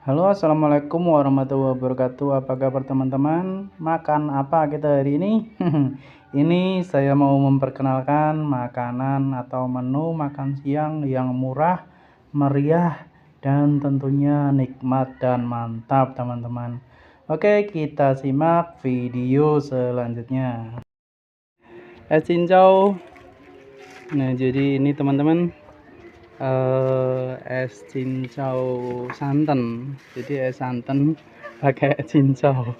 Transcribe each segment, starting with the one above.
Halo, assalamualaikum warahmatullahi wabarakatuh. Apa kabar teman-teman? Makan apa kita hari ini? Ini saya mau memperkenalkan makanan atau menu makan siang yang murah, meriah, dan tentunya nikmat dan mantap teman-teman. Oke, kita simak video selanjutnya. Cincau. Nah, jadi ini teman-teman, es cincau santan. Jadi es santan pakai cincau.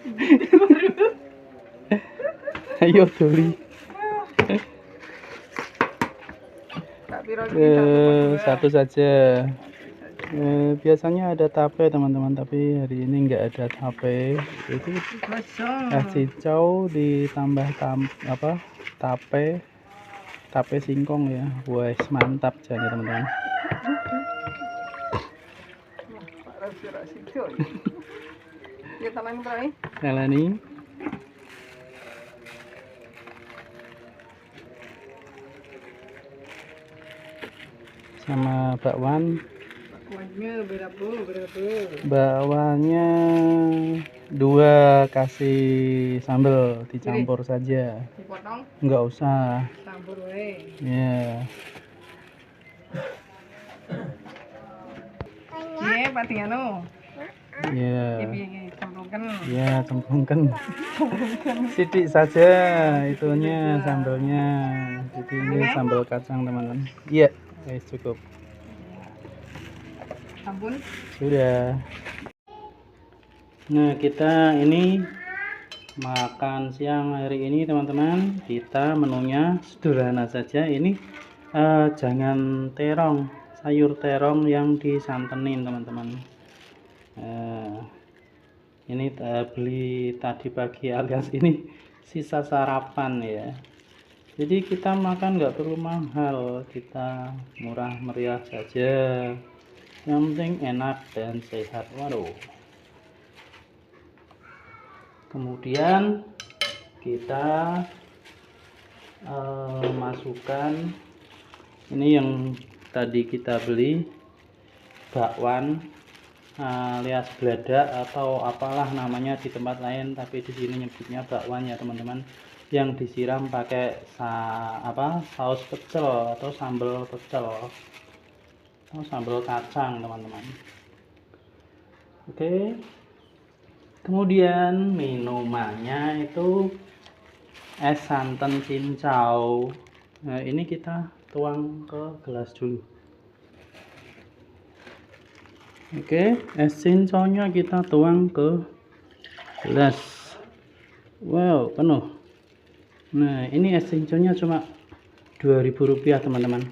Ayo doli. Satu saja. Biasanya ada tape teman-teman, tapi hari ini enggak ada tape. Itu es cincau ditambah tape singkong ya. Wes mantap jadi teman-teman. Talani sama bakwan. Bakwannya 2, kasih sambal dicampur saja. Enggak usah. Ya. Iya, patingano. Ya. Ya, cemplungkan. Sidik saja itunya sambalnya. Jadi ini sambal kacang teman-teman. Iya, cukup. Ampun. Sudah. Nah, kita ini makan siang hari ini teman-teman. Kita menunya sederhana saja. Ini jangan terong, sayur terong yang disantenin teman-teman. Ini beli tadi pagi alias ini sisa sarapan ya. Jadi kita makan nggak perlu mahal, kita murah meriah saja. Yang penting enak dan sehat. Waduh. Kemudian kita masukkan ini yang tadi kita beli, bakwan alias beladak atau apalah namanya di tempat lain, tapi di sini nyebutnya bakwan ya teman-teman, yang disiram pakai saus pecel atau sambal pecel atau sambal kacang teman-teman. Oke, kemudian minumannya itu es santan cincau. Nah, ini kita tuang ke gelas dulu. Oke, es cincaunya kita tuang ke gelas. Wow, penuh. Nah, ini es cincaunya cuma Rp2.000 teman-teman.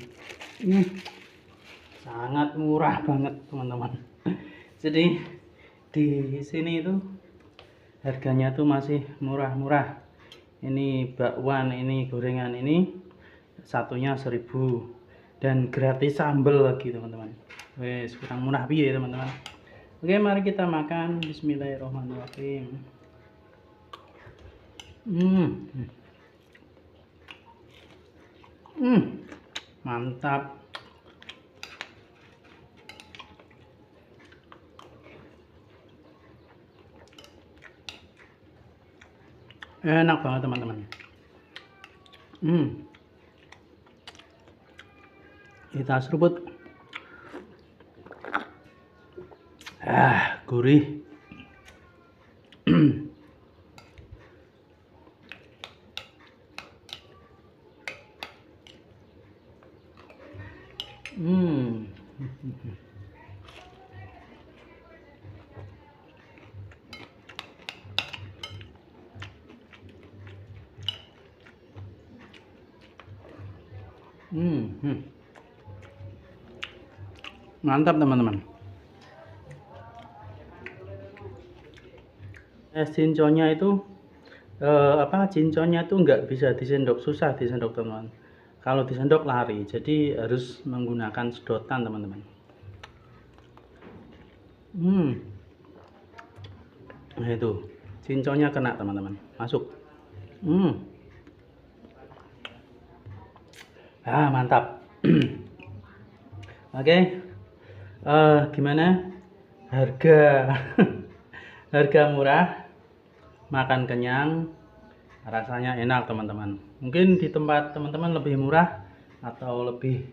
Sangat murah banget teman-teman. Jadi di sini itu harganya tuh masih murah-murah. Ini bakwan, ini gorengan, ini satunya 1.000 dan gratis sambal lagi teman-teman. Wes kurang murah piye teman-teman. Oke, mari kita makan. Bismillahirrahmanirrahim. Mantap. Enak banget teman-teman. Kita seruput. Gurih. Mantap teman-teman. Es cinconya itu cinconya itu nggak bisa disendok, susah disendok teman-teman. Kalau disendok lari, jadi harus menggunakan sedotan teman-teman. Nah itu cinconya kena teman-teman, masuk. Mantap. Oke, gimana harga harga murah, makan kenyang, rasanya enak teman-teman. Mungkin di tempat teman-teman lebih murah atau lebih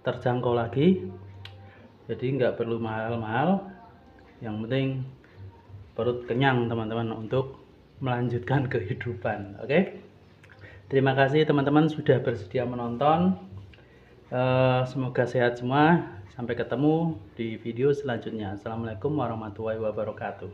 terjangkau lagi, jadi nggak perlu mahal-mahal, yang penting perut kenyang teman-teman untuk melanjutkan kehidupan. Oke, terima kasih teman-teman sudah bersedia menonton. Semoga sehat semua. Sampai ketemu di video selanjutnya. Assalamualaikum warahmatullahi wabarakatuh.